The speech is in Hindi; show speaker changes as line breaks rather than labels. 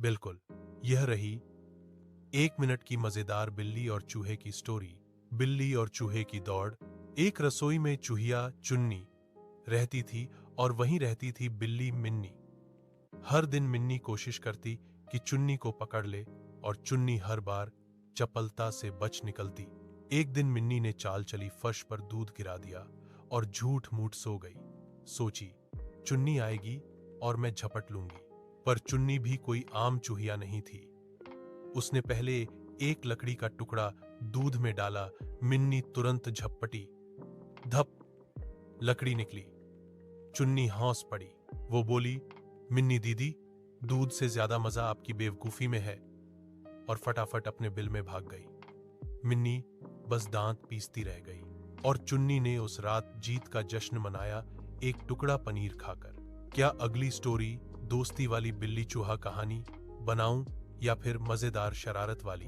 बिल्कुल, यह रही 1 मिनट की मजेदार बिल्ली और चूहे की स्टोरी। बिल्ली और चूहे की दौड़। एक रसोई में चूहिया चुन्नी रहती थी और वहीं रहती थी बिल्ली मिन्नी। हर दिन मिन्नी कोशिश करती कि चुन्नी को पकड़ ले और चुन्नी हर बार चपलता से बच निकलती। एक दिन मिन्नी ने चाल चली, फर्श पर दूध गिरा दिया और झूठ मूठ सो गई। सोची, चुन्नी आएगी और मैं झपट लूंगी। पर चुन्नी भी कोई आम चूहिया नहीं थी। उसने पहले एक लकड़ी का टुकड़ा दूध में डाला। मिन्नी तुरंत झपटी। धप, लकड़ी निकली। चुन्नी हौस पड़ी। वो बोली, मिन्नी दीदी, दूध से ज्यादा मजा आपकी बेवकूफी में है, और फटाफट अपने बिल में भाग गई। मिन्नी बस दांत पीसती रह गई और चुन्नी ने उस रात जीत का जश्न मनाया, एक टुकड़ा पनीर खाकर। क्या अगली स्टोरी दोस्ती वाली बिल्ली चूहा कहानी बनाऊं या फिर मजेदार शरारत वाली?